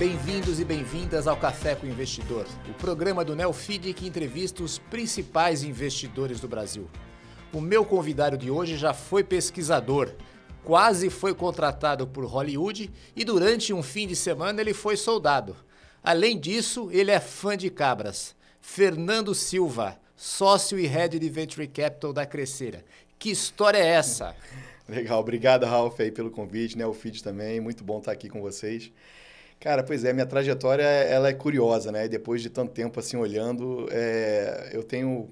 Bem-vindos e bem-vindas ao Café com o Investidor, o programa do Neofeed que entrevista os principais investidores do Brasil. O meu convidado de hoje já foi pesquisador, quase foi contratado por Hollywood e durante um fim de semana ele foi soldado. Além disso, ele é fã de cabras. Fernando Silva, sócio e head de Venture Capital da Crescera. Que história é essa? Legal, obrigado, Ralf, aí pelo convite, né? O feed também, muito bom estar aqui com vocês. Cara, pois é, minha trajetória, ela é curiosa, né? E depois de tanto tempo, assim, olhando, eu tenho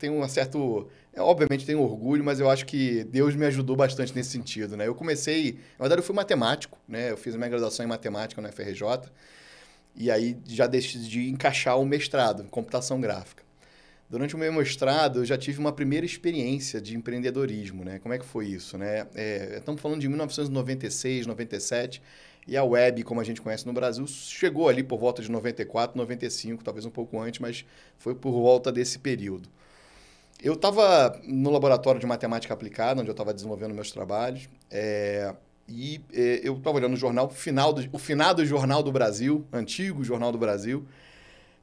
um certo... obviamente tenho orgulho, mas eu acho que Deus me ajudou bastante nesse sentido, né? Eu comecei... Na verdade, eu fui matemático, né? Eu fiz a minha graduação em matemática na FRJ. E aí já decidi encaixar o mestrado em computação gráfica. Durante o meu mestrado, eu já tive uma primeira experiência de empreendedorismo, né? Como é que foi isso, né? Estamos falando de 1996, 97, e a web, como a gente conhece no Brasil, chegou ali por volta de 94, 95, talvez um pouco antes, mas foi por volta desse período. Eu estava no laboratório de matemática aplicada, onde eu estava desenvolvendo meus trabalhos, eu estava olhando no jornal, o finado Jornal do Brasil, antigo Jornal do Brasil,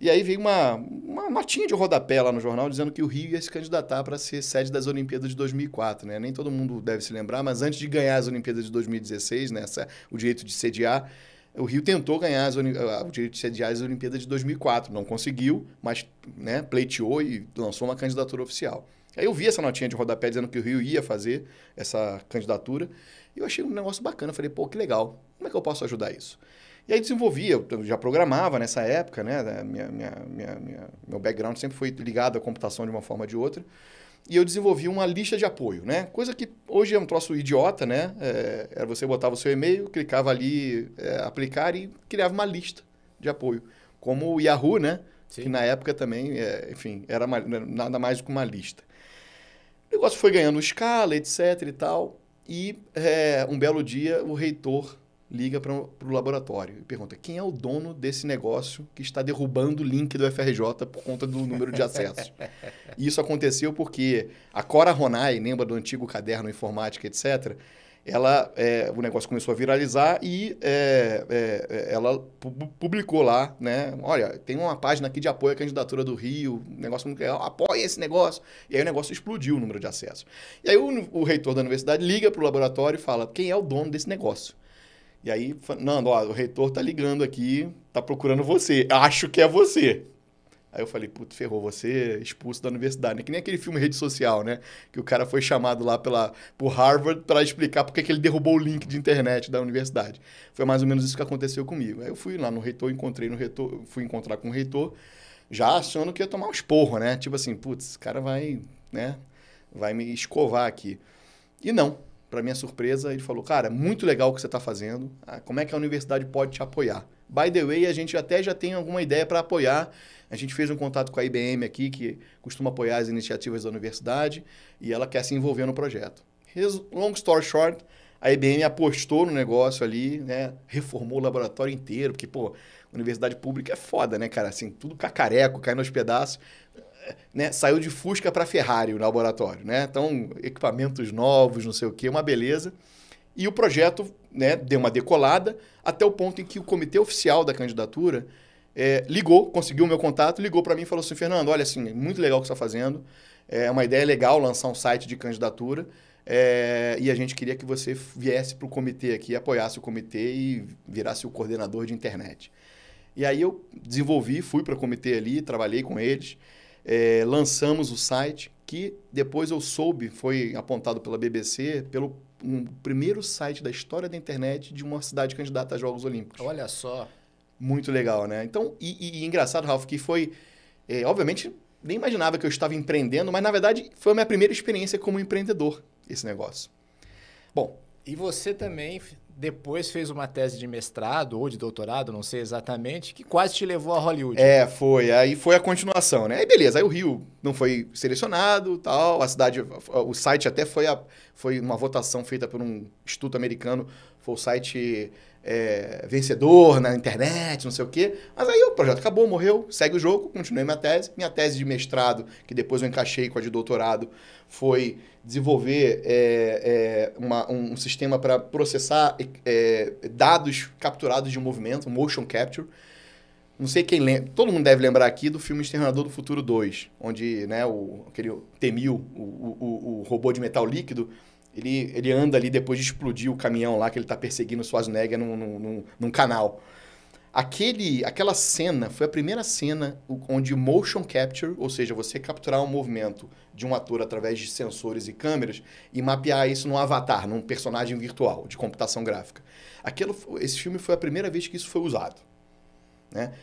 e aí veio uma notinha de rodapé lá no jornal dizendo que o Rio ia se candidatar para ser sede das Olimpíadas de 2004. Né? Nem todo mundo deve se lembrar, mas antes de ganhar as Olimpíadas de 2016, né, o direito de sediar, o Rio tentou ganhar o direito de sediar as Olimpíadas de 2004. Não conseguiu, mas né, pleiteou e lançou uma candidatura oficial. Aí eu vi essa notinha de rodapé dizendo que o Rio ia fazer essa candidatura e eu achei um negócio bacana. Falei, pô, que legal. Como é que eu posso ajudar isso? E aí desenvolvia, eu já programava nessa época, né? Meu background sempre foi ligado à computação de uma forma ou de outra. E eu desenvolvi uma lista de apoio, né? Coisa que hoje é um troço idiota, né? Era você botava o seu e-mail, clicava ali, aplicar e criava uma lista de apoio. Como o Yahoo, né? Sim. Que na época também, enfim, era nada mais do que uma lista. O negócio foi ganhando escala, etc e tal. E um belo dia o reitor liga para o laboratório e pergunta quem é o dono desse negócio que está derrubando o link do FRJ por conta do número de acessos. E isso aconteceu porque a Cora Ronay, lembra do antigo caderno informática, etc., o negócio começou a viralizar e ela publicou lá, né? Olha, tem uma página aqui de apoio à candidatura do Rio, negócio muito legal, apoia esse negócio. E aí o negócio explodiu o número de acessos. E aí o reitor da universidade liga para o laboratório e fala, quem é o dono desse negócio? E aí, Nando, o reitor tá ligando aqui, tá procurando você. Acho que é você. Aí eu falei, putz, ferrou, você é expulso da universidade. Né? Que nem aquele filme Rede Social, né? Que o cara foi chamado lá por Harvard para explicar por que ele derrubou o link de internet da universidade. Foi mais ou menos isso que aconteceu comigo. Aí eu fui lá no reitor, fui encontrar com o reitor, já achando que ia tomar um esporro, né? Tipo assim, putz, esse cara vai me escovar aqui. E não. Para minha surpresa, ele falou, cara, muito legal o que você está fazendo, como é que a universidade pode te apoiar? By the way, a gente até já tem alguma ideia para apoiar, a gente fez um contato com a IBM aqui, que costuma apoiar as iniciativas da universidade, e ela quer se envolver no projeto. Long story short, a IBM apostou no negócio ali, né, reformou o laboratório inteiro, porque, pô, universidade pública é foda, né, cara? Assim, tudo cacareco, caindo aos pedaços. Né, saiu de Fusca para Ferrari o laboratório, né? Então, equipamentos novos, não sei o quê, uma beleza. E o projeto, né, deu uma decolada até o ponto em que o comitê oficial da candidatura ligou, conseguiu o meu contato, ligou para mim e falou assim, Fernando, olha, assim, muito legal o que você está fazendo, é uma ideia legal lançar um site de candidatura e a gente queria que você viesse para o comitê aqui, apoiasse o comitê e virasse o coordenador de internet. E aí eu desenvolvi, fui para o comitê ali, trabalhei com eles, lançamos o site, que depois eu soube, foi apontado pela BBC, pelo primeiro site da história da internet de uma cidade candidata a Jogos Olímpicos. Olha só. Muito legal, né? Então, e engraçado, Ralf, que foi... obviamente, nem imaginava que eu estava empreendendo, mas, na verdade, foi a minha primeira experiência como empreendedor, esse negócio. Bom... E você também... Depois fez uma tese de mestrado ou de doutorado, não sei exatamente, que quase te levou a Hollywood. Foi. Aí foi a continuação, né? Aí beleza, aí o Rio não foi selecionado, tal, o site até foi uma votação feita por um instituto americano, foi o site vencedor na internet, não sei o quê. Mas aí o projeto acabou, morreu, segue o jogo, continuei minha tese. Minha tese de mestrado, que depois eu encaixei com a de doutorado, foi desenvolver um sistema para processar dados capturados de movimento, motion capture. Não sei quem lembra, todo mundo deve lembrar aqui do filme Exterminador do Futuro 2, onde, né, aquele T-1000, o robô de metal líquido, ele anda ali depois de explodir o caminhão lá que ele está perseguindo o Schwarzenegger num canal. Aquela cena foi a primeira cena onde motion capture, ou seja, você capturar um movimento de um ator através de sensores e câmeras e mapear isso num avatar, num personagem virtual de computação gráfica. Esse filme foi a primeira vez que isso foi usado, né?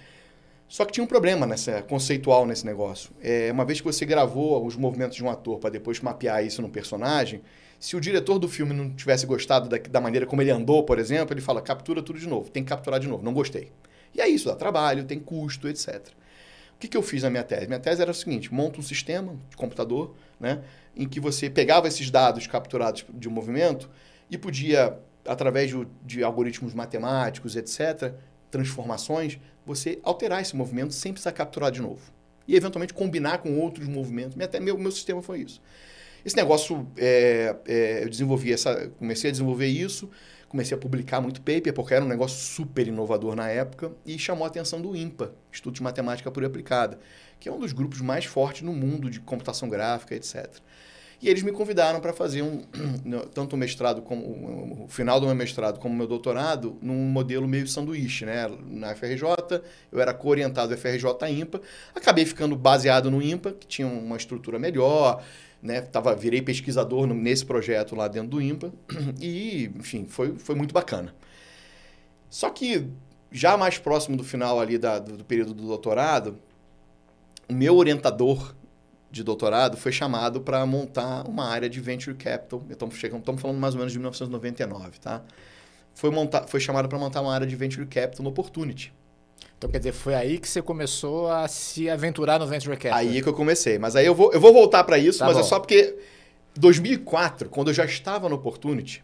Só que tinha um problema conceitual nesse negócio. Uma vez que você gravou os movimentos de um ator para depois mapear isso no personagem, se o diretor do filme não tivesse gostado da maneira como ele andou, por exemplo, ele fala, captura tudo de novo, tem que capturar de novo, não gostei. E é isso, dá trabalho, tem custo, etc. O que eu fiz na minha tese? Minha tese era o seguinte, monta um sistema de computador, né, em que você pegava esses dados capturados de um movimento e podia, através de algoritmos matemáticos, etc., transformações, você alterar esse movimento sem precisar capturar de novo. E, eventualmente, combinar com outros movimentos. Meu sistema foi isso. Esse negócio, eu desenvolvi comecei a desenvolver isso, comecei a publicar muito paper, porque era um negócio super inovador na época, e chamou a atenção do INPA, Instituto de Matemática Pura e Aplicada, que é um dos grupos mais fortes no mundo de computação gráfica, etc. E eles me convidaram para fazer tanto o mestrado, como o final do meu mestrado, como o meu doutorado, num modelo meio sanduíche, né? Na FRJ, eu era co-orientado do FRJ-INPA, acabei ficando baseado no INPA, que tinha uma estrutura melhor, né? Virei pesquisador nesse projeto lá dentro do INPA, e, enfim, foi muito bacana. Só que, já mais próximo do final ali do período do doutorado, o meu orientador de doutorado foi chamado para montar uma área de Venture Capital. Estamos falando mais ou menos de 1999, tá? Foi chamado para montar uma área de Venture Capital no Opportunity. Então, quer dizer, foi aí que você começou a se aventurar no Venture Capital? Aí que eu comecei. Mas aí eu vou voltar para isso, Tá mas bom. É só porque 2004, quando eu já estava no Opportunity,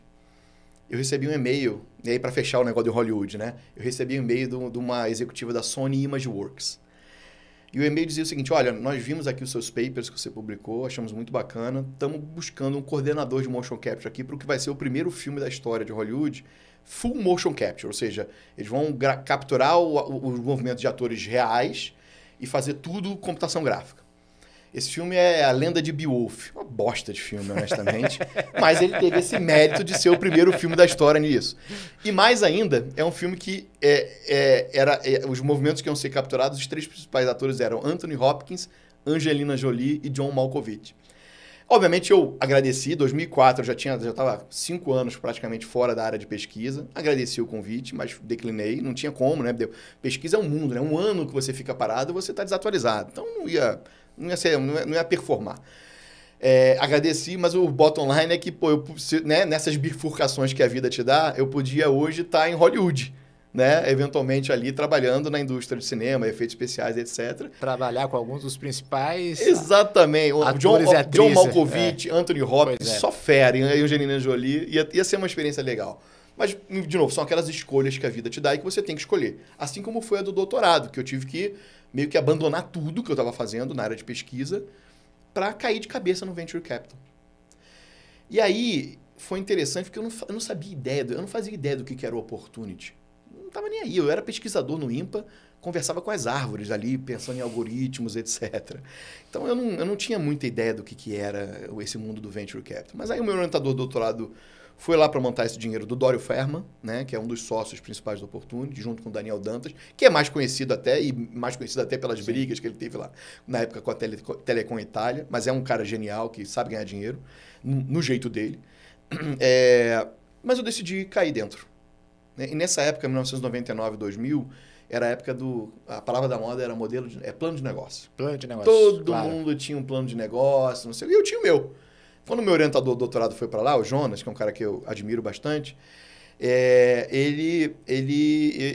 eu recebi um e-mail, e aí para fechar o negócio de Hollywood, né? Eu recebi um e-mail de uma executiva da Sony Imageworks. E o e-mail dizia o seguinte, olha, nós vimos aqui os seus papers que você publicou, achamos muito bacana, estamos buscando um coordenador de motion capture aqui para o que vai ser o primeiro filme da história de Hollywood, full motion capture, ou seja, eles vão capturar os movimentos de atores reais e fazer tudo computação gráfica. Esse filme é A Lenda de Beowulf. Uma bosta de filme, honestamente. Mas ele teve esse mérito de ser o primeiro filme da história nisso. E mais ainda, é um filme que os movimentos que iam ser capturados, os três principais atores eram Anthony Hopkins, Angelina Jolie e John Malkovich. Obviamente, eu agradeci. Em 2004, eu já estava 5 anos praticamente fora da área de pesquisa. Agradeci o convite, mas declinei. Não tinha como, né? Pesquisa é um mundo, né? Um ano que você fica parado, você está desatualizado. Então, não ia performar. Agradeci, mas o bottom line é que, né, nessas bifurcações que a vida te dá, eu podia hoje estar em Hollywood, né? Eventualmente ali trabalhando na indústria de cinema, efeitos especiais, etc. Trabalhar com alguns dos principais... Exatamente. John Malkovich, Anthony Hopkins, É. só fera, e Angelina Jolie, ia ser uma experiência legal. Mas, de novo, são aquelas escolhas que a vida te dá e que você tem que escolher. Assim como foi a do doutorado, que eu tive que meio que abandonar tudo que eu estava fazendo na área de pesquisa para cair de cabeça no Venture Capital. E aí, foi interessante porque eu não sabia eu não fazia ideia do que era o Opportunity. Não estava nem aí. Eu era pesquisador no INPA, conversava com as árvores ali, pensando em algoritmos, etc. Então, eu não tinha muita ideia do que era esse mundo do Venture Capital. Mas aí o meu orientador do doutorado foi lá para montar esse dinheiro do Dório Ferman, né, que é um dos sócios principais do Opportunity, junto com o Daniel Dantas, que é mais conhecido até pelas Sim. brigas que ele teve lá na época com a Telecom Itália, mas é um cara genial que sabe ganhar dinheiro, no jeito dele. Mas eu decidi cair dentro. E nessa época, 1999, 2000, era a época a palavra da moda era plano de negócio. Plano de negócio. Todo claro. mundo tinha um plano de negócio, não sei, e eu tinha o meu. Quando o meu orientador do doutorado foi para lá, o Jonas, que é um cara que eu admiro bastante,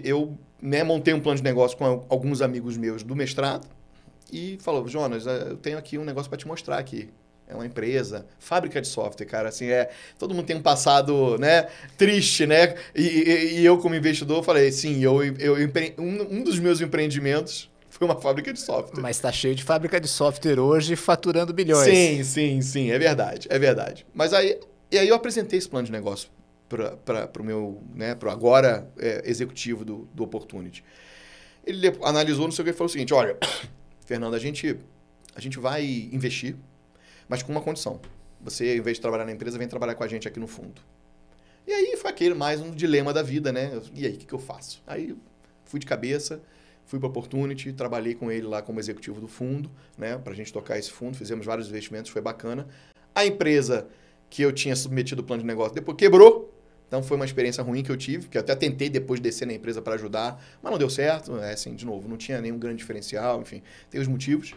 eu montei um plano de negócio com alguns amigos meus do mestrado e falou, Jonas, eu tenho aqui um negócio para te mostrar aqui. É uma empresa, fábrica de software, cara. Assim, todo mundo tem um passado, né, triste, né? E eu, como investidor, falei, sim, um dos meus empreendimentos foi uma fábrica de software. Mas está cheio de fábrica de software hoje faturando bilhões. Sim, é verdade, é verdade. Mas aí eu apresentei esse plano de negócio para o meu, né, pro agora executivo do Opportunity. Ele analisou, não sei o que, e falou o seguinte, olha, Fernando, a gente vai investir, mas com uma condição. Você, em vez de trabalhar na empresa, vem trabalhar com a gente aqui no fundo. E aí foi aquele mais um dilema da vida, né? E aí, o que eu faço? Aí fui de cabeça, fui para a Opportunity, trabalhei com ele lá como executivo do fundo, né? Para a gente tocar esse fundo, fizemos vários investimentos, foi bacana. A empresa que eu tinha submetido o plano de negócio depois quebrou. Então foi uma experiência ruim que eu tive, que eu até tentei depois descer na empresa para ajudar, mas não deu certo. Assim, de novo, não tinha nenhum grande diferencial, enfim, tem os motivos.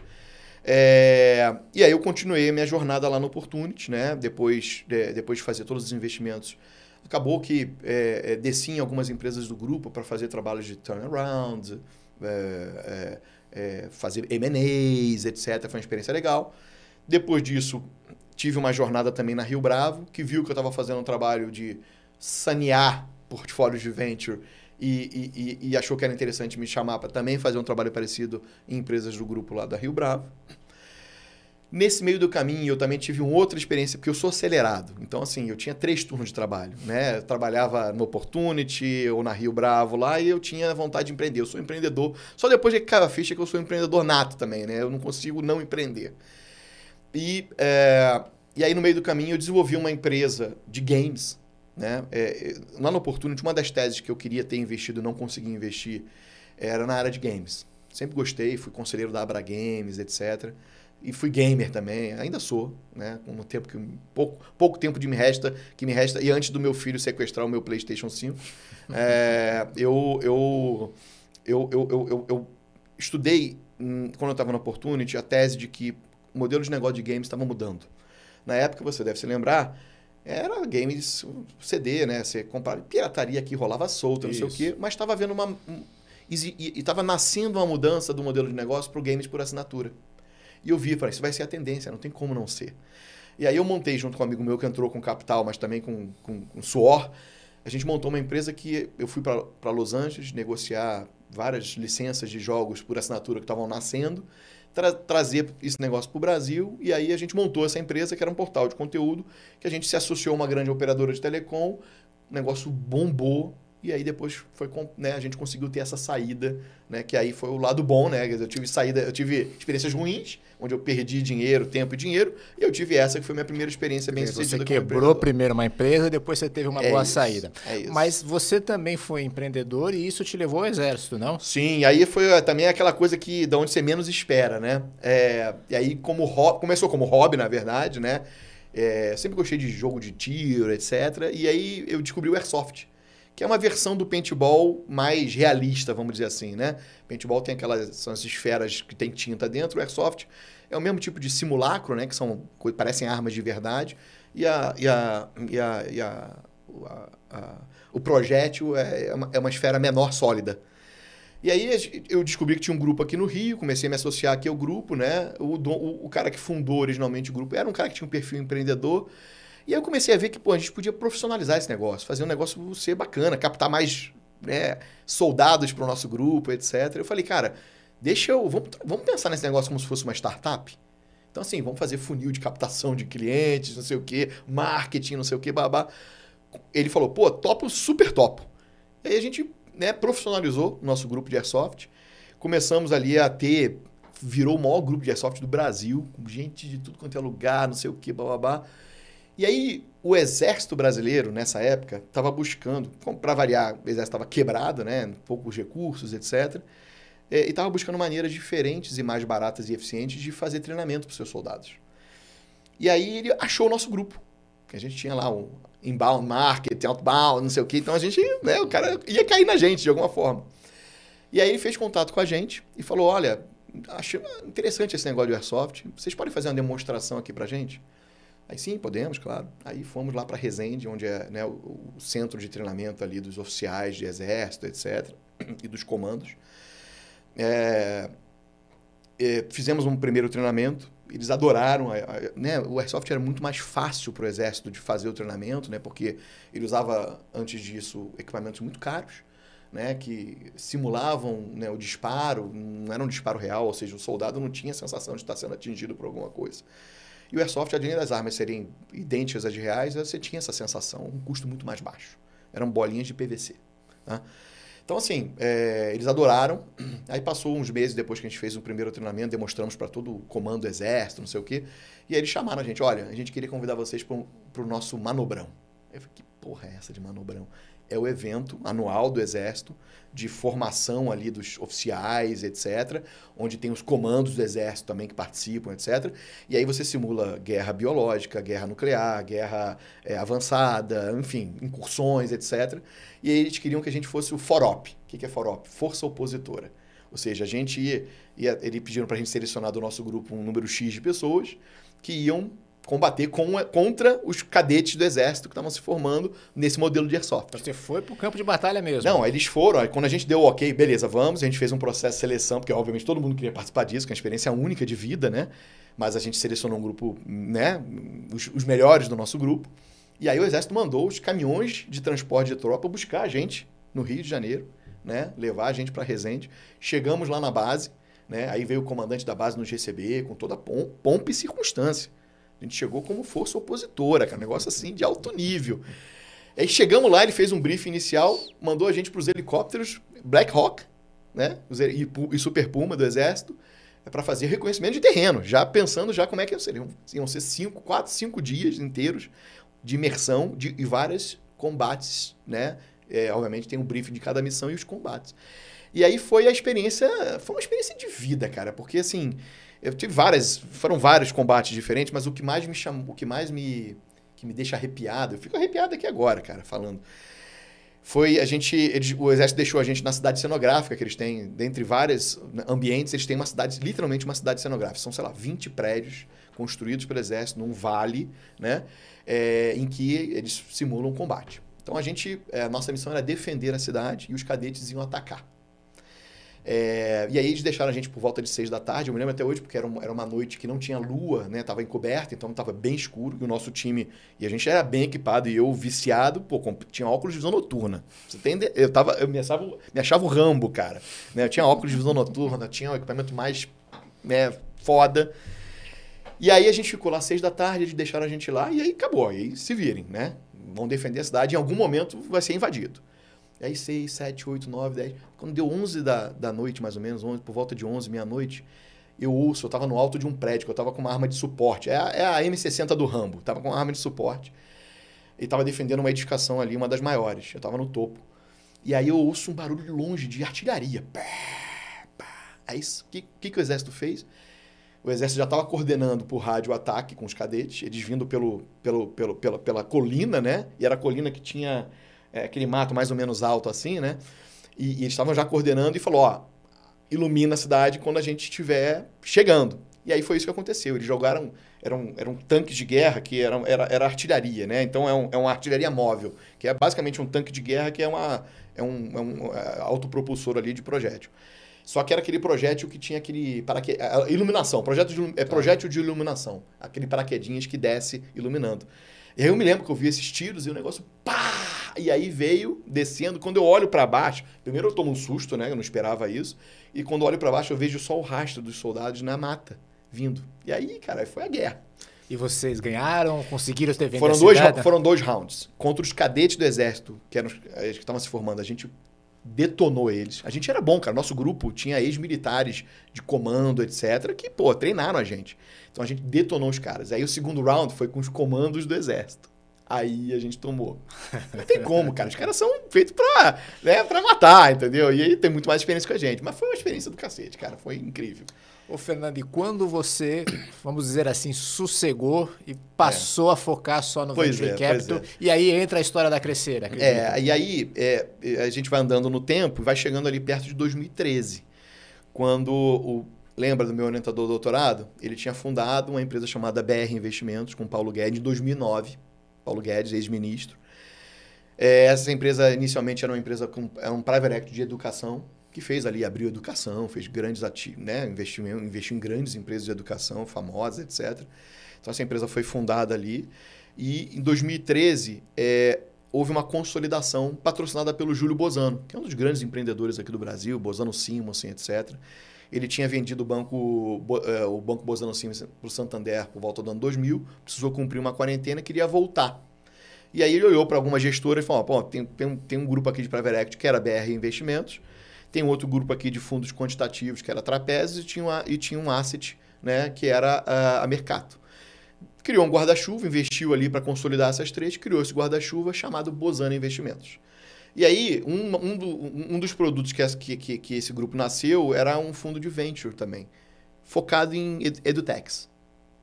E aí eu continuei a minha jornada lá no Opportunity, né? Depois de fazer todos os investimentos. Acabou que desci em algumas empresas do grupo para fazer trabalhos de turnaround, fazer M&As, etc. Foi uma experiência legal. Depois disso, tive uma jornada também na Rio Bravo, que viu que eu estava fazendo um trabalho de sanear portfólios de venture e achou que era interessante me chamar para também fazer um trabalho parecido em empresas do grupo lá da Rio Bravo. Nesse meio do caminho, eu também tive uma outra experiência, porque eu sou acelerado. Então, assim, eu tinha 3 turnos de trabalho, né? Eu trabalhava no Opportunity ou na Rio Bravo lá e eu tinha vontade de empreender. Eu sou empreendedor. Só depois de que caiu a ficha que eu sou empreendedor nato também, né? Eu não consigo não empreender. E aí, no meio do caminho, eu desenvolvi uma empresa de games, né? Lá no Opportunity, uma das teses que eu queria ter investido e não consegui investir era na área de games. Sempre gostei, fui conselheiro da Abra Games, etc., e fui gamer também, ainda sou, né? Um tempo que pouco tempo que me resta, e antes do meu filho sequestrar o meu PlayStation 5, eu estudei, quando eu estava no Opportunity, a tese de que o modelo de negócio de games estava mudando. Na época, você deve se lembrar, era games CD, né? Você comprava pirataria aqui, rolava solta, não sei o quê, mas estava havendo e estava nascendo uma mudança do modelo de negócio para o games por assinatura. E eu vi, falei, isso vai ser a tendência, não tem como não ser. E aí eu montei junto com um amigo meu que entrou com capital, mas também com suor. A gente montou uma empresa que eu fui para Los Angeles negociar várias licenças de jogos por assinatura que estavam nascendo, trazer esse negócio para o Brasil. E aí a gente montou essa empresa, que era um portal de conteúdo, que a gente se associou a uma grande operadora de telecom, o negócio bombou. E aí depois né, a gente conseguiu ter essa saída, né, que aí foi o lado bom, né? Quer dizer, eu tive experiências ruins, onde eu perdi dinheiro, tempo e dinheiro, e eu tive essa que foi a minha primeira experiência bem sucedida. Você quebrou primeiro uma empresa, depois você teve uma boa saída. Isso. Mas você também foi empreendedor e isso te levou ao exército, não? Sim, aí foi também aquela coisa que de onde você menos espera, né? E aí começou como hobby, na verdade, né? Sempre gostei de jogo de tiro, etc. E aí eu descobri o Airsoft, que é uma versão do paintball mais realista, vamos dizer assim, né? Paintball tem são as esferas que tem tinta dentro, o Airsoft é o mesmo tipo de simulacro, né? Que parecem armas de verdade, o projétil é uma esfera menor, sólida. E aí eu descobri que tinha um grupo aqui no Rio, comecei a me associar aqui ao grupo, né? O cara que fundou originalmente o grupo era um cara que tinha um perfil empreendedor. E aí eu comecei a ver que a gente podia profissionalizar esse negócio, fazer um negócio ser bacana, captar mais, né, soldados para o nosso grupo, etc. Eu falei, cara, vamos pensar nesse negócio como se fosse uma startup? Então, assim, vamos fazer funil de captação de clientes, não sei o quê, marketing, não sei o quê, babá. Ele falou, pô, topo, super topo. E aí a gente, né, profissionalizou o nosso grupo de Airsoft. Começamos ali virou o maior grupo de Airsoft do Brasil, com gente de tudo quanto é lugar, não sei o quê, babá. E aí, o Exército Brasileiro, nessa época, estava buscando, para variar, o Exército estava quebrado, né, poucos recursos, etc., e estava buscando maneiras diferentes e mais baratas e eficientes de fazer treinamento para os seus soldados. E aí, ele achou o nosso grupo, que a gente tinha lá um inbound marketing, outbound, não sei o quê, então a gente, né, o cara ia cair na gente de alguma forma. E aí, ele fez contato com a gente e falou, olha, achei interessante esse negócio de Airsoft, vocês podem fazer uma demonstração aqui para a gente? Aí sim, podemos, claro. Aí fomos lá para Resende, onde é, né, o centro de treinamento ali dos oficiais de exército, etc., e dos comandos. Fizemos um primeiro treinamento eles adoraram, né? O Airsoft era muito mais fácil para o Exército de fazer o treinamento, né? Porque ele usava, antes disso, equipamentos muito caros, né? Que simulavam, né, o disparo, não era um disparo real, ou seja, o soldado não tinha a sensação de estar sendo atingido por alguma coisa. E o Airsoft, além das armas serem idênticas às reais, você tinha essa sensação, um custo muito mais baixo. Eram bolinhas de PVC. Tá? Então, assim, eles adoraram. Aí passou uns meses depois que a gente fez o primeiro treinamento, demonstramos para todo o comando do Exército, não sei o quê. E aí eles chamaram a gente, olha, a gente queria convidar vocês para o nosso Manobrão. Eu falei, que porra é essa de Manobrão? É o evento anual do Exército, de formação ali dos oficiais, etc., onde tem os comandos do Exército também que participam, etc. E aí você simula guerra biológica, guerra nuclear, guerra avançada, enfim, incursões, etc. E aí eles queriam que a gente fosse o FOROP. O que é FOROP? Força Opositora. Ou seja, a gente eles pediram para a gente selecionar do nosso grupo um número X de pessoas que iam combater contra os cadetes do Exército que estavam se formando nesse modelo de Airsoft. Você foi pro campo de batalha mesmo? Não, eles foram. Aí, quando a gente deu o ok, beleza, vamos. A gente fez um processo de seleção, porque obviamente todo mundo queria participar disso, que é uma experiência única de vida, né? Mas a gente selecionou um grupo, né? Os melhores do nosso grupo. E aí o Exército mandou os caminhões de transporte de tropa buscar a gente no Rio de Janeiro, né? Levar a gente para Resende. Chegamos lá na base, né? Aí veio o comandante da base nos receber com toda pompa e circunstância. A gente chegou como força opositora, cara, um negócio assim de alto nível. Aí chegamos lá, ele fez um briefing inicial, mandou a gente para os helicópteros Black Hawk, né? E Super Puma do Exército, para fazer reconhecimento de terreno, já pensando já como é que seriam. Iam ser 4, 5 dias inteiros de imersão e vários combates, né? Obviamente tem um briefing de cada missão e os combates. E aí foi uma experiência de vida, cara, porque assim, eu tive foram vários combates diferentes, mas o que mais me chamou, que me deixa arrepiado, eu fico arrepiado aqui agora, cara, falando, foi o Exército deixou a gente na cidade cenográfica que eles têm, dentre vários ambientes, eles têm uma cidade, literalmente uma cidade cenográfica, são, sei lá, 20 prédios construídos pelo Exército num vale, né, em que eles simulam combate. Então a nossa missão era defender a cidade e os cadetes iam atacar. E aí eles deixaram a gente por volta de 6 da tarde, eu me lembro até hoje, porque era uma noite que não tinha lua, né? Tava encoberta, então tava bem escuro, e o nosso time, e a gente era bem equipado, e eu viciado, tinha óculos de visão noturna. Você entende? Eu me achava o Rambo, cara. Né? Eu tinha óculos de visão noturna, tinha um equipamento mais, né, foda. E aí a gente ficou lá 6 da tarde, eles deixaram a gente lá, e aí acabou, aí se virem, né? Vão defender a cidade, em algum momento vai ser invadido. E aí 6, 7, 8, 9, 10... Quando deu 11 da noite, mais ou menos, por volta de 11, meia-noite, eu estava no alto de um prédio, que eu estava com uma arma de suporte. É a M60 do Rambo. Estava com uma arma de suporte. E estava defendendo uma edificação ali, uma das maiores. Eu estava no topo. E aí eu ouço um barulho de longe, de artilharia. Pá, pá. Aí o que o Exército fez? O Exército já estava coordenando por rádio o ataque com os cadetes. Eles vindo pela colina, né? E era a colina que tinha aquele mato mais ou menos alto assim, né? E eles estavam já coordenando e falou, ó, ilumina a cidade quando a gente estiver chegando. E aí foi isso que aconteceu. Eles jogaram, eram tanques de guerra que era artilharia, né? Então é uma artilharia móvel, que é basicamente um tanque de guerra que é um autopropulsor ali de projétil. Só que era aquele projétil que tinha iluminação, projétil de iluminação, aquele paraquedinhas que desce iluminando. E aí eu me lembro que eu vi esses tiros e o negócio, pá! E aí veio descendo. Quando eu olho para baixo, primeiro eu tomo um susto, né? Eu não esperava isso. E quando eu olho para baixo, eu vejo só o rastro dos soldados na mata, vindo. E aí, cara, foi a guerra. E vocês ganharam? Conseguiram ter vencido a cidade? Foram 2 rounds. Contra os cadetes do Exército, que estavam se formando. A gente detonou eles. A gente era bom, cara. Nosso grupo tinha ex-militares de comando, etc., que, treinaram a gente. Então a gente detonou os caras. Aí o segundo round foi com os comandos do Exército. Aí a gente tomou. Não tem como, cara. Os caras são feitos pra matar, entendeu? E aí tem muito mais experiência com a gente. Mas foi uma experiência do cacete, cara. Foi incrível. Ô, Fernando, e quando você, vamos dizer assim, sossegou e passou a focar só no Venture Capital, e aí entra a história da Crescer, acredito? E aí a gente vai andando no tempo e vai chegando ali perto de 2013, quando lembra do meu orientador do doutorado? Ele tinha fundado uma empresa chamada BR Investimentos com Paulo Guedes em 2009. Paulo Guedes, ex-ministro. Essa empresa inicialmente era uma empresa um private equity de educação, que fez ali, abriu educação, fez grandes ativos, né? Investiu em grandes empresas de educação, famosas, etc. Então, essa empresa foi fundada ali. E em 2013, houve uma consolidação patrocinada pelo Júlio Bozano, que é um dos grandes empreendedores aqui do Brasil, Bozano Simonsen, etc. Ele tinha vendido o Banco Bozano Simonsen para o Santander por volta do ano 2000, precisou cumprir uma quarentena e queria voltar. E aí ele olhou para algumas gestoras e falou, pô, tem um grupo aqui de Private Equity que era BR Investimentos, tem outro grupo aqui de fundos quantitativos que era Trapézios e tinha um asset, né, que era a Mercato. Criou um guarda-chuva, investiu ali para consolidar essas três, criou esse guarda-chuva chamado Bozano Investimentos. E aí, um dos produtos que esse grupo nasceu era um fundo de venture também, focado em edutechs.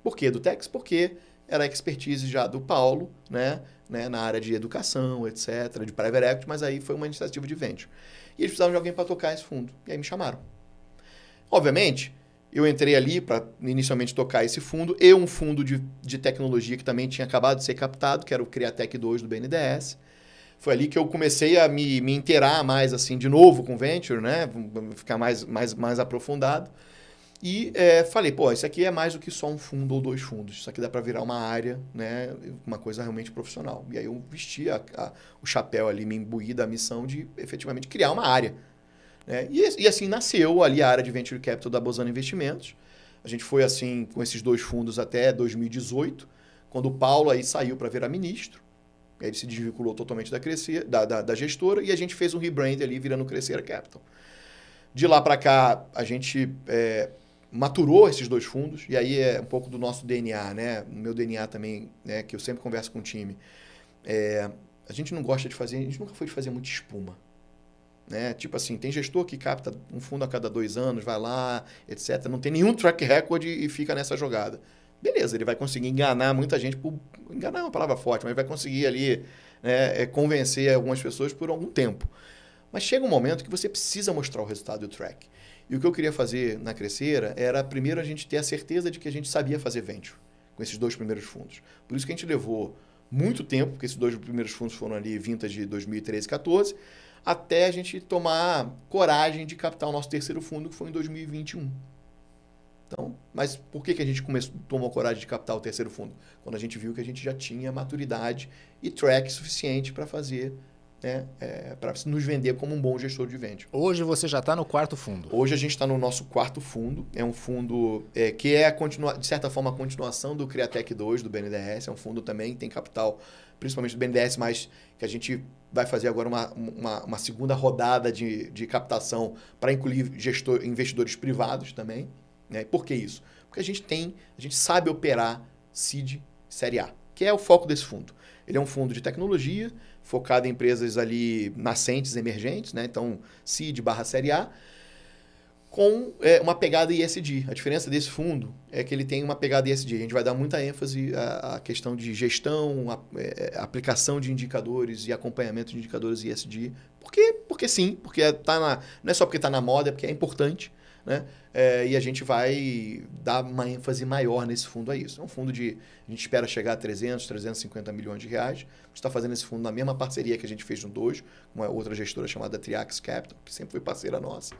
Por que edutechs? Porque era a expertise já do Paulo, né, na área de educação, etc., de private equity, mas aí foi uma iniciativa de venture. E eles precisavam de alguém para tocar esse fundo. E aí me chamaram. Obviamente, eu entrei ali para inicialmente tocar esse fundo e um fundo de tecnologia que também tinha acabado de ser captado, que era o Criatec 2 do BNDES. Foi ali que eu comecei a me inteirar mais, assim, de novo com venture, né? Ficar mais aprofundado. E falei, pô, isso aqui é mais do que só um fundo ou dois fundos. Isso aqui dá para virar uma área, né? Uma coisa realmente profissional. E aí eu vesti o chapéu ali, me imbuí da missão de efetivamente criar uma área. Né? E assim nasceu ali a área de Venture Capital da Bozano Investimentos. A gente foi assim com esses dois fundos até 2018, quando o Paulo aí saiu para virar ministro. Ele se desvinculou totalmente da gestora e a gente fez um rebrand ali virando Crescera Capital. De lá para cá, a gente maturou esses dois fundos, e aí é um pouco do nosso DNA, né? O meu DNA também, né? Que eu sempre converso com o time. A gente não gosta de fazer, a gente nunca foi de fazer muita espuma. Né? Tipo assim, tem gestor que capta um fundo a cada 2 anos, vai lá, etc. Não tem nenhum track record e fica nessa jogada. Beleza, ele vai conseguir enganar muita gente, enganar é uma palavra forte, mas vai conseguir ali, né, convencer algumas pessoas por algum tempo. Mas chega um momento que você precisa mostrar o resultado do track. E o que eu queria fazer na Crescera era, primeiro, a gente ter a certeza de que a gente sabia fazer venture com esses 2 primeiros fundos. Por isso que a gente levou muito tempo, porque esses 2 primeiros fundos foram ali vintage de 2013 e 2014, até a gente tomar coragem de captar o nosso terceiro fundo, que foi em 2021. Então, mas por que a gente tomou coragem de captar o terceiro fundo? Quando a gente viu que a gente já tinha maturidade e track suficiente para fazer, né, para nos vender como um bom gestor de venture. Hoje você já está no 4º fundo. Hoje a gente está no nosso 4º fundo. É um fundo que é, de certa forma, a continuação do Criatec 2, do BNDES. É um fundo também que tem capital, principalmente do BNDES, mas que a gente vai fazer agora uma segunda rodada de captação para incluir investidores privados também. Né? Por que isso? Porque a gente sabe operar seed série A, que é o foco desse fundo. Ele é um fundo de tecnologia, focado em empresas ali nascentes, emergentes, né? Então seed / série A, com uma pegada ESG. A diferença desse fundo é que ele tem uma pegada ESG. A gente vai dar muita ênfase à questão de gestão, aplicação de indicadores e acompanhamento de indicadores ESG. Porque sim, porque não é só porque está na moda, é porque é importante. Né? E a gente vai dar uma ênfase maior nesse fundo a isso. É um fundo a gente espera chegar a 300, 350 milhões de reais. A gente está fazendo esse fundo na mesma parceria que a gente fez no 2, com uma outra gestora chamada Triax Capital, que sempre foi parceira nossa.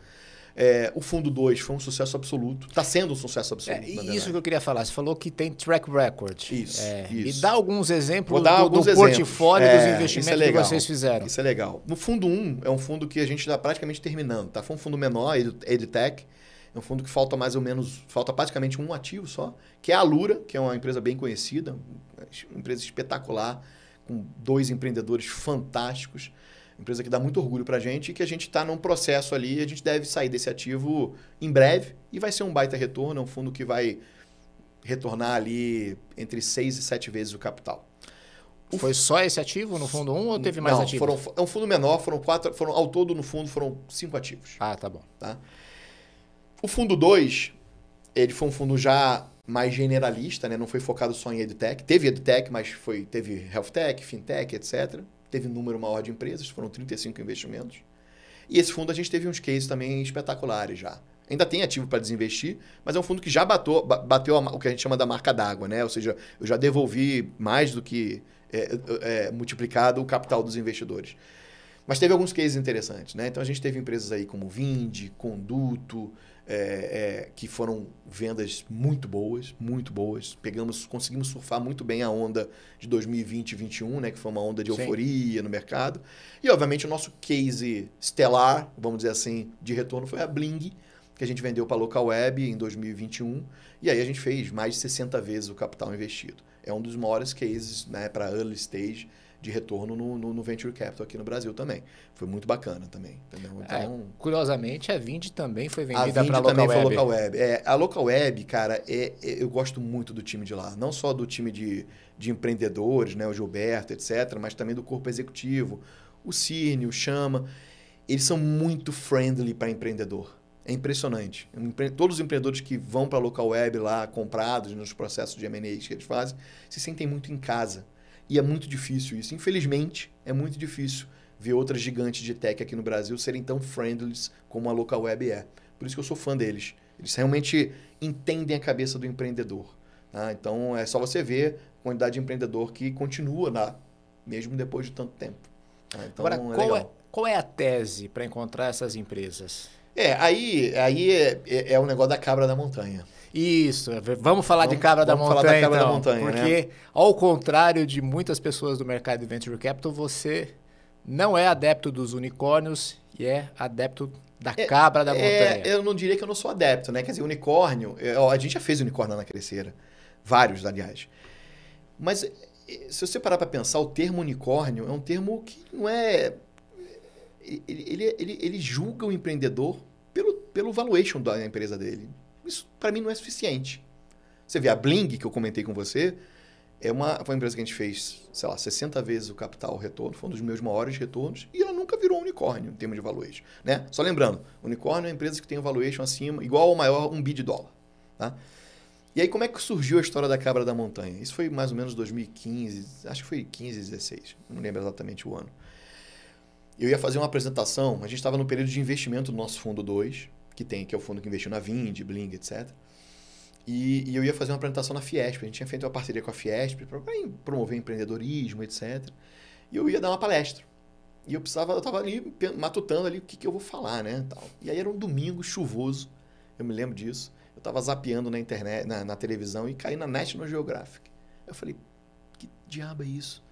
O fundo 2 foi um sucesso absoluto. Está sendo um sucesso absoluto. Isso que eu queria falar. Você falou que tem track record. Isso. Me dá alguns exemplos do portfólio dos investimentos que vocês fizeram. Isso é legal. No fundo 1, é um fundo que a gente está praticamente terminando. Tá? Foi um fundo menor, EdTech. É um fundo que falta praticamente um ativo só, que é a Alura, que é uma empresa bem conhecida, uma empresa espetacular, com 2 empreendedores fantásticos, empresa que dá muito orgulho para a gente e que a gente está num processo ali, a gente deve sair desse ativo em breve e vai ser um baita retorno, é um fundo que vai retornar ali entre 6 e 7 vezes o capital. Foi só esse ativo no fundo 1 ou teve mais ativos? É um fundo menor, ao todo no fundo foram 5 ativos. Ah, tá bom. Tá? O fundo 2, ele foi um fundo já mais generalista, né? Não foi focado só em EdTech. Teve EdTech, mas teve HealthTech, FinTech, etc. Teve um número maior de empresas, foram 35 investimentos. E esse fundo a gente teve uns cases também espetaculares já. Ainda tem ativo para desinvestir, mas é um fundo que já bateu o que a gente chama da marca d'água, né? Ou seja, eu já devolvi mais do que multiplicado o capital dos investidores. Mas teve alguns cases interessantes, né? Então a gente teve empresas aí como Vindi, Conduto, que foram vendas muito boas, muito boas. Conseguimos surfar muito bem a onda de 2020 e 2021, né? Que foi uma onda de euforia no mercado. E, obviamente, o nosso case estelar, vamos dizer assim, de retorno foi a Bling, que a gente vendeu para a Local Web em 2021. E aí a gente fez mais de 60 vezes o capital investido. É um dos maiores cases, né, para early stage de retorno no Venture Capital aqui no Brasil também. Foi muito bacana também. Entendeu? Então, curiosamente, a Vindi também foi vendida para a Local também Web. foi Local Web. A Local Web, cara, eu gosto muito do time de lá. Não só do time de empreendedores, né, o Gilberto, etc., mas também do corpo executivo. O Cirne, o Chama. Eles são muito friendly para empreendedor. É impressionante. Todos os empreendedores que vão para a Local Web lá, comprados nos processos de M&A que eles fazem, se sentem muito em casa. E é muito difícil isso. Infelizmente, é muito difícil ver outras gigantes de tech aqui no Brasil serem tão friendly como a Local Web é. Por isso que eu sou fã deles. Eles realmente entendem a cabeça do empreendedor. Tá? Então, é só você ver a quantidade de empreendedor que continua lá, mesmo depois de tanto tempo. Tá? Então, agora, qual é a tese para encontrar essas empresas? Aí é o negócio da cabra da montanha. Isso, vamos falar de cabra da montanha, falar da cabra então, da montanha, porque, né? ao contrário de muitas pessoas do mercado de Venture Capital, você não é adepto dos unicórnios e é adepto da cabra da montanha. Eu não diria que eu não sou adepto, né? Quer dizer, unicórnio, a gente já fez unicórnio na Crescera, vários, aliás. Mas se você parar para pensar, o termo unicórnio é um termo que não é... Ele julga o empreendedor pelo valuation da empresa dele. Isso, para mim, não é suficiente. Você vê a Bling, que eu comentei com você, foi uma empresa que a gente fez, sei lá, 60 vezes o capital retorno, foi um dos meus maiores retornos, e ela nunca virou unicórnio em termos de valuation. Né? Só lembrando, unicórnio é uma empresa que tem um valuation acima, igual ou maior, $1 bilhon. Tá? E aí, como é que surgiu a história da cabra da montanha? Isso foi mais ou menos 2015, acho que foi 15, 16, não lembro exatamente o ano. Eu ia fazer uma apresentação, a gente estava no período de investimento do nosso fundo 2, que é o fundo que investiu na Vindi, Bling, etc. E eu ia fazer uma apresentação na Fiesp. A gente tinha feito uma parceria com a Fiesp para promover empreendedorismo, etc. E eu ia dar uma palestra. E eu estava ali matutando ali o que eu vou falar, né? Tal. E aí era um domingo chuvoso, eu me lembro disso. Eu estava zapeando na internet, na televisão e caí na National Geographic. Eu falei, que diabo é isso?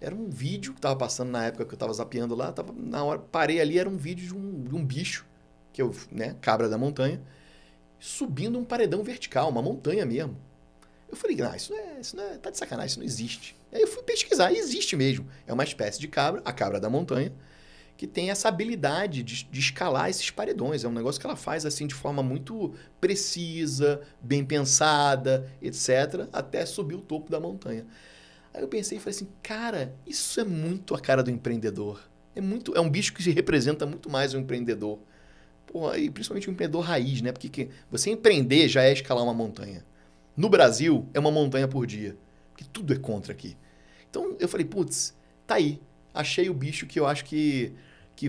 Era um vídeo que estava passando na época que eu estava zapeando lá. Na hora, parei ali, era um vídeo de um bicho, que eu, né, cabra da montanha, subindo um paredão vertical, uma montanha mesmo. Eu falei, isso não é, tá de sacanagem, isso não existe. Aí eu fui pesquisar, e existe mesmo. É uma espécie de cabra, a cabra da montanha, que tem essa habilidade de escalar esses paredões. É um negócio que ela faz assim de forma muito precisa, bem pensada, etc., até subir o topo da montanha. Aí eu pensei e falei assim, cara, isso é muito a cara do empreendedor. É um bicho que se representa muito mais o empreendedor. Porra, e principalmente o empreendedor raiz, né? Porque você empreender já é escalar uma montanha. No Brasil, é uma montanha por dia. Porque tudo é contra aqui. Então, eu falei, putz, tá aí. Achei o bicho que eu acho que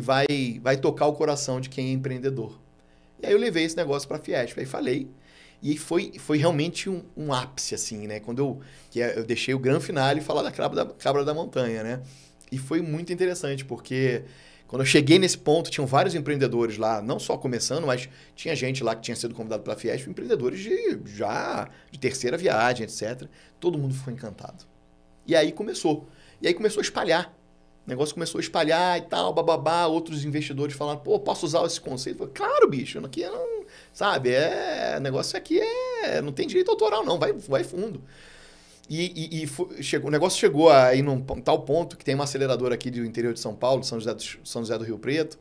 vai tocar o coração de quem é empreendedor. E aí eu levei esse negócio para a Fiesp. Aí falei. E foi realmente um ápice, assim, né? Quando eu deixei o grande finale falar da cabra da montanha, né? E foi muito interessante, porque... Quando eu cheguei nesse ponto, tinham vários empreendedores lá, não só começando, mas tinha gente lá que tinha sido convidado pela Fiesp, empreendedores de terceira viagem, etc. Todo mundo ficou encantado. E aí começou. E aí começou a espalhar. O negócio começou a espalhar e tal, bababá. Outros investidores falaram, pô, posso usar esse conceito? Eu falei, claro, bicho, aqui não... Sabe, o negócio aqui não tem direito autoral, não, vai fundo. O negócio chegou aí num tal ponto que tem uma aceleradora aqui do interior de São Paulo, São José do Rio Preto,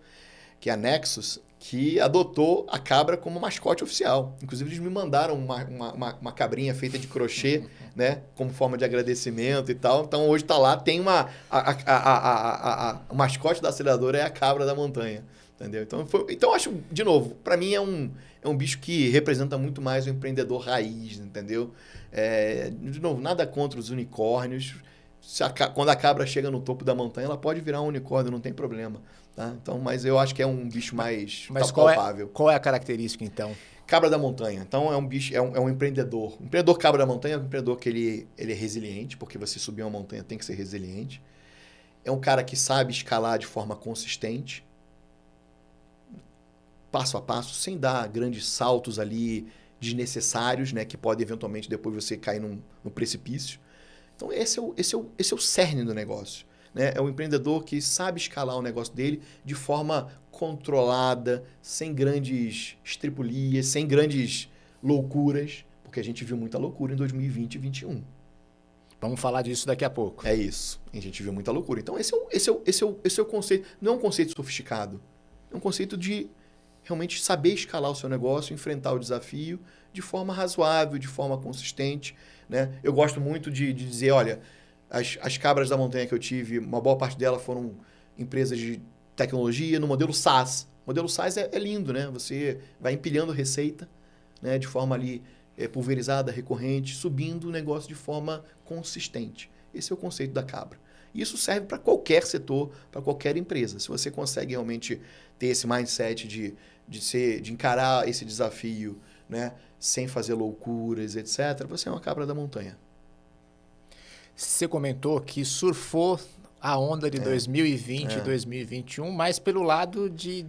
que é a Nexus, que adotou a cabra como mascote oficial. Inclusive, eles me mandaram uma cabrinha feita de crochê, né, como forma de agradecimento e tal. Então, hoje está lá, tem o mascote da aceleradora é a cabra da montanha. Entendeu? Então, acho, de novo, para mim é um bicho que representa muito mais o empreendedor raiz, entendeu? De novo, nada contra os unicórnios. Quando a cabra chega no topo da montanha, ela pode virar um unicórnio, não tem problema. Tá? Então, mas eu acho que é um bicho mais palpável. Qual é a característica, então? Cabra da montanha. Então, é um bicho, é um empreendedor. O empreendedor cabra da montanha é um empreendedor que ele é resiliente, porque você subir uma montanha tem que ser resiliente. é um cara que sabe escalar de forma consistente, passo a passo, sem dar grandes saltos ali desnecessários, né, que pode eventualmente depois você cair no precipício. Então esse é o cerne do negócio, né? É um empreendedor que sabe escalar o negócio dele de forma controlada, sem grandes estripulias, sem grandes loucuras, porque a gente viu muita loucura em 2020 e 2021. Vamos falar disso daqui a pouco. É isso. A gente viu muita loucura. Então esse é o conceito. Não é um conceito sofisticado. É um conceito de realmente saber escalar o seu negócio, enfrentar o desafio de forma razoável, de forma consistente, né? Eu gosto muito de dizer, olha, as cabras da montanha que eu tive, uma boa parte delas foram empresas de tecnologia no modelo SaaS. O modelo SaaS é lindo, né? Você vai empilhando receita, né, de forma ali pulverizada, recorrente, subindo o negócio de forma consistente. Esse é o conceito da cabra. Isso serve para qualquer setor, para qualquer empresa. Se você consegue realmente ter esse mindset de encarar esse desafio, né, sem fazer loucuras, etc., você é uma cabra da montanha. Você comentou que surfou a onda de 2020 e 2021, mas pelo lado de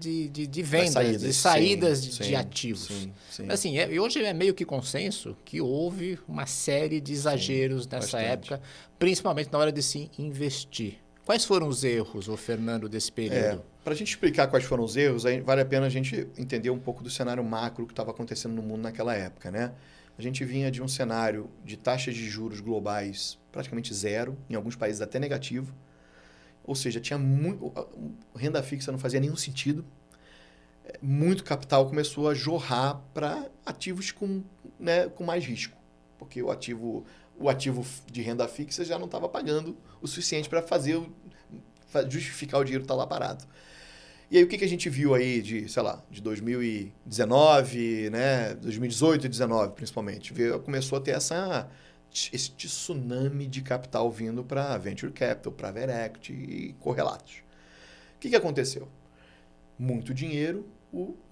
vendas, de saídas de ativos. Sim. Assim, hoje é meio que consenso que houve uma série de exageros nessa época, principalmente na hora de se investir. Quais foram os erros, Fernando, desse período? Para a gente explicar quais foram os erros, aí vale a pena a gente entender um pouco do cenário macro que estava acontecendo no mundo naquela época, né? A gente vinha de um cenário de taxas de juros globais praticamente zero, em alguns países até negativo. Ou seja, tinha renda fixa não fazia nenhum sentido. Muito capital começou a jorrar para ativos com mais risco. Porque o ativo de renda fixa já não estava pagando o suficiente para justificar o dinheiro estar lá parado. E aí o que a gente viu aí de 2019, né, 2018 e 2019 principalmente? Começou a ter esse tsunami de capital vindo para Venture Capital, Private Equity e correlatos. O que aconteceu? Muito dinheiro,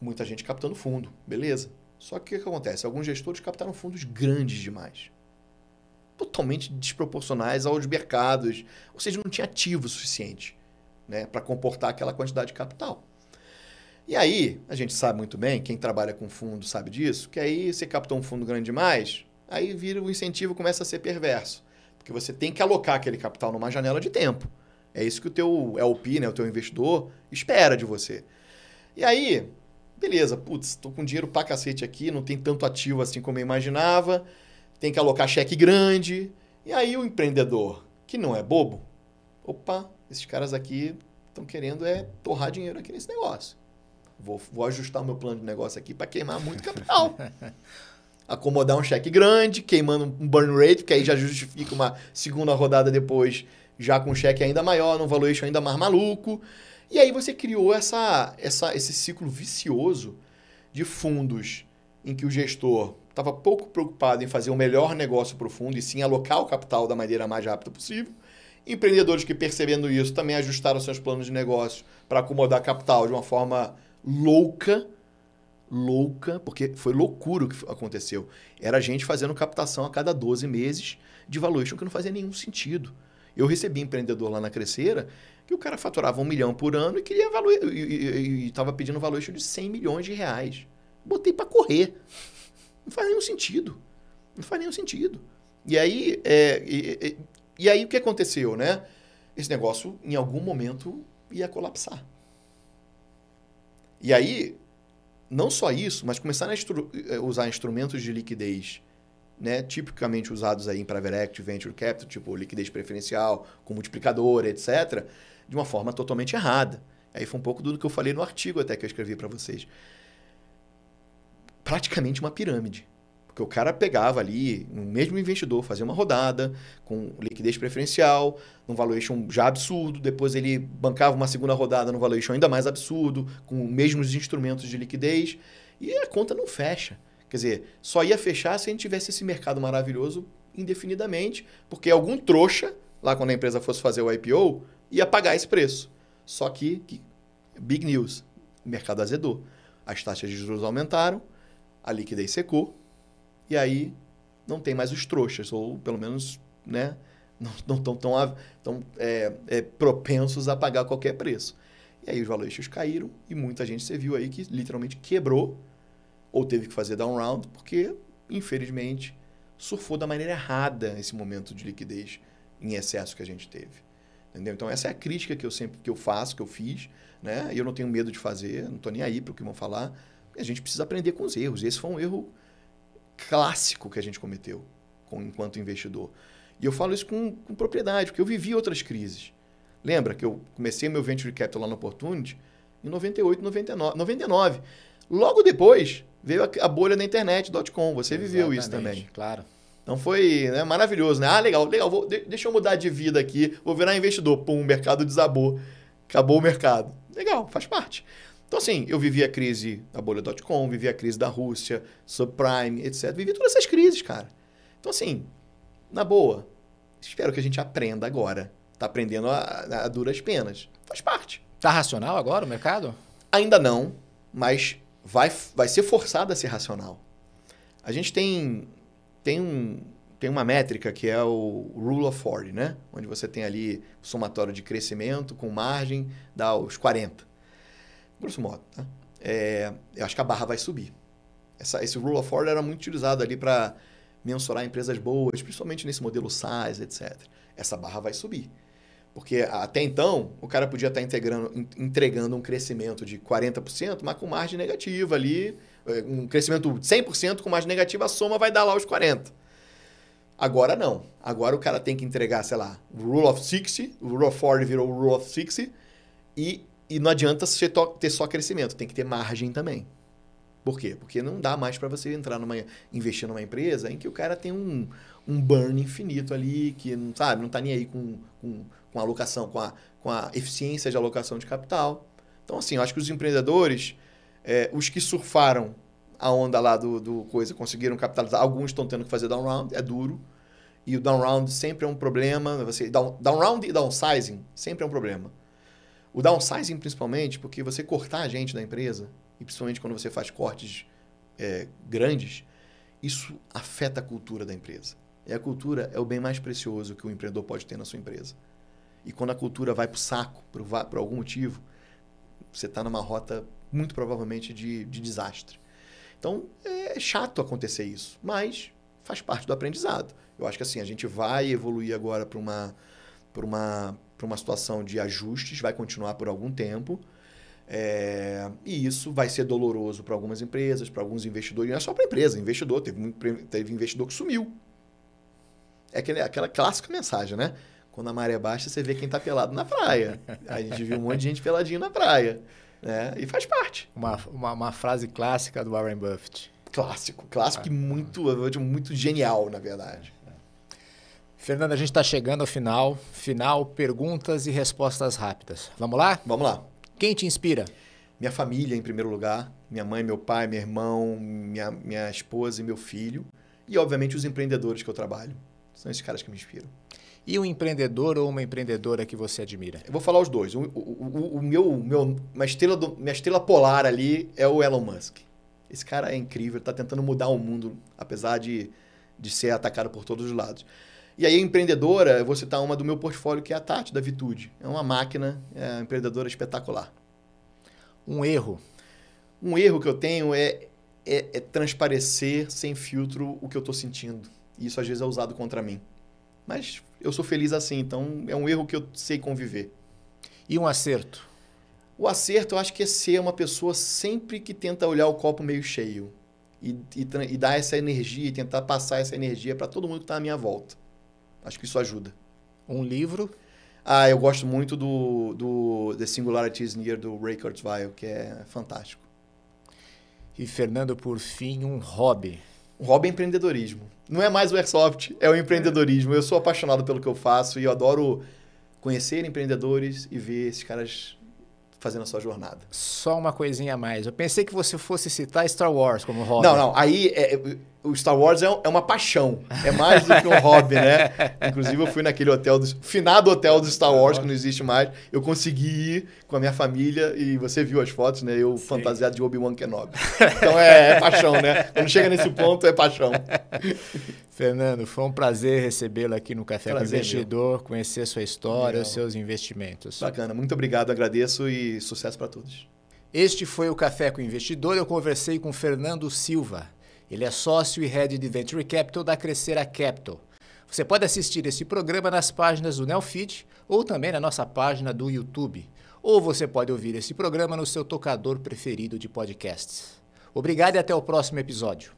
muita gente captando fundo, beleza. Só que o que acontece? Alguns gestores captaram fundos grandes demais. Totalmente desproporcionais aos mercados. Ou seja, não tinha ativo suficiente, né, para comportar aquela quantidade de capital. E aí, a gente sabe muito bem, quem trabalha com fundo sabe disso, que aí você captou um fundo grande demais, aí vira o incentivo começa a ser perverso. Porque você tem que alocar aquele capital numa janela de tempo. É isso que o teu LP, né, o teu investidor, espera de você. E aí, beleza, tô com dinheiro pra cacete aqui, não tem tanto ativo assim como eu imaginava, tem que alocar cheque grande. E aí o empreendedor, que não é bobo, esses caras aqui estão querendo torrar dinheiro aqui nesse negócio. Vou ajustar o meu plano de negócio aqui para queimar muito capital. Acomodar um cheque grande, queimando um burn rate, que aí já justifica uma segunda rodada depois, já com um cheque ainda maior, num valuation ainda mais maluco. E aí você criou esse ciclo vicioso de fundos em que o gestor estava pouco preocupado em fazer o melhor negócio para o fundo e sim alocar o capital da maneira mais rápida possível. Empreendedores que, percebendo isso, também ajustaram seus planos de negócio para acomodar capital de uma forma louca, porque foi loucura o que aconteceu. Era gente fazendo captação a cada 12 meses de valuation que não fazia nenhum sentido. Eu recebi empreendedor lá na Crescera que o cara faturava 1 milhão por ano e queria e estava pedindo valuation de 100 milhões de reais. Botei para correr. Não faz nenhum sentido. Não faz nenhum sentido. E aí, o que aconteceu, né? Esse negócio, em algum momento, ia colapsar. E aí, não só isso, mas começaram a usar instrumentos de liquidez, né, tipicamente usados aí em Private Equity, Venture Capital, tipo liquidez preferencial, com multiplicador, etc., de uma forma totalmente errada. Aí foi um pouco do que eu falei no artigo até que eu escrevi para vocês. Praticamente uma pirâmide. Porque o cara pegava ali, o mesmo investidor, fazia uma rodada com liquidez preferencial, num valuation já absurdo, depois ele bancava uma segunda rodada num valuation ainda mais absurdo, com os mesmos instrumentos de liquidez, e a conta não fecha. Quer dizer, só ia fechar se a gente tivesse esse mercado maravilhoso indefinidamente, porque algum trouxa, lá quando a empresa fosse fazer o IPO, ia pagar esse preço. Só que big news, o mercado azedou. As taxas de juros aumentaram, a liquidez secou, e aí não tem mais os trouxas, ou pelo menos, né, não estão tão propensos a pagar qualquer preço. E aí os valuations caíram e muita gente, você viu aí, que literalmente quebrou ou teve que fazer down round porque, infelizmente, surfou da maneira errada esse momento de liquidez em excesso que a gente teve. Entendeu? Então, essa é a crítica que eu faço, que eu fiz, né? E eu não tenho medo de fazer, não estou nem aí para o que vão falar. A gente precisa aprender com os erros. Esse foi um erro clássico que a gente cometeu enquanto investidor. E eu falo isso com propriedade, porque eu vivi outras crises. Lembra que eu comecei meu Venture Capital lá no Opportunity em 98, 99. Logo depois veio a bolha da internet, .com. Você viveu isso também. Claro. Então foi, né, maravilhoso, né? Ah, legal. Deixa eu mudar de vida aqui, vou virar investidor. Pum, o mercado desabou. Acabou o mercado. Legal, faz parte. Então, assim, eu vivi a crise da bolha .com, vivi a crise da Rússia, subprime, etc. Vivi todas essas crises, cara. Então, assim, na boa, espero que a gente aprenda agora. Tá aprendendo a duras penas. Faz parte. Tá racional agora o mercado? Ainda não, mas vai ser forçado a ser racional. A gente tem uma métrica que é o Rule of 40, né? Onde você tem ali o somatório de crescimento com margem, dá os 40. Grosso modo, tá? Eu acho que a barra vai subir. Esse Rule of 40 era muito utilizado ali para mensurar empresas boas, principalmente nesse modelo SaaS, etc. Essa barra vai subir. Porque até então, o cara podia estar entregando um crescimento de 40%, mas com margem negativa ali. Um crescimento de 100% com margem negativa, a soma vai dar lá os 40%. Agora não. Agora o cara tem que entregar, sei lá, o Rule of 60, o Rule of 40 virou o Rule of 60, e não adianta ter só crescimento, tem que ter margem também. Por quê? Porque não dá mais para você investir numa empresa em que o cara tem um burn infinito ali, que não está nem aí com a alocação, com a eficiência de alocação de capital. Então, assim, eu acho que os empreendedores, os que surfaram a onda lá do coisa, conseguiram capitalizar, alguns estão tendo que fazer down round, é duro, e o down round sempre é um problema. Down round e downsizing sempre é um problema. O downsizing, principalmente, porque você cortar a gente da empresa, e principalmente quando você faz cortes grandes, isso afeta a cultura da empresa. E a cultura é o bem mais precioso que o empreendedor pode ter na sua empresa. E quando a cultura vai para o saco, por algum motivo, você está numa rota, muito provavelmente, de desastre. Então, é chato acontecer isso, mas faz parte do aprendizado. Eu acho que assim, a gente vai evoluir agora para uma situação de ajustes, vai continuar por algum tempo. E isso vai ser doloroso para algumas empresas, para alguns investidores. Não é só para empresa, investidor. Teve investidor que sumiu. É aquela clássica mensagem, né? Quando a maré baixa, você vê quem está pelado na praia. A gente viu um monte de gente peladinho na praia. Né? E faz parte. Uma frase clássica do Warren Buffett. Clássico e muito genial, na verdade. Fernando, a gente está chegando ao final, perguntas e respostas rápidas. Vamos lá? Vamos lá. Quem te inspira? Minha família, em primeiro lugar. Minha mãe, meu pai, meu irmão, minha esposa e meu filho. E, obviamente, os empreendedores que eu trabalho. São esses caras que me inspiram. E um empreendedor ou uma empreendedora que você admira? Eu vou falar os dois. Minha estrela polar ali é o Elon Musk. Esse cara é incrível, está tentando mudar o mundo, apesar de ser atacado por todos os lados. E aí, empreendedora, eu vou citar uma do meu portfólio, que é a Tati, da Vitude. É uma máquina, uma empreendedora espetacular. Um erro? Um erro que eu tenho é transparecer sem filtro o que eu estou sentindo. E isso, às vezes, é usado contra mim. Mas eu sou feliz assim, então é um erro que eu sei conviver. E um acerto? O acerto, eu acho que é ser uma pessoa sempre que tenta olhar o copo meio cheio. E dar essa energia, e tentar passar essa energia para todo mundo que está à minha volta. Acho que isso ajuda. Um livro? Eu gosto muito do The Singularity is Near, do Ray Kurzweil, que é fantástico. E, Fernando, por fim, um hobby? Um hobby é empreendedorismo. Não é mais o airsoft, é o empreendedorismo. Eu sou apaixonado pelo que eu faço e eu adoro conhecer empreendedores e ver esses caras fazendo a sua jornada. Só uma coisinha a mais. Eu pensei que você fosse citar Star Wars como hobby. Não. Aí o Star Wars é uma paixão. É mais do que um hobby, né? Inclusive, eu fui naquele finado hotel do Star Wars, que não existe mais. Eu consegui ir com a minha família e você viu as fotos, né? Eu fantasiado de Obi-Wan Kenobi. Então é paixão, né? Quando chega nesse ponto, é paixão. Fernando, foi um prazer recebê-lo aqui no Café com Investidor, conhecer sua história, os seus investimentos. Bacana, muito obrigado, agradeço e sucesso para todos. Este foi o Café com Investidor. Eu conversei com Fernando Silva. Ele é sócio e head de Venture Capital da Crescera Capital. Você pode assistir esse programa nas páginas do Neofeed ou também na nossa página do YouTube. Ou você pode ouvir esse programa no seu tocador preferido de podcasts. Obrigado e até o próximo episódio.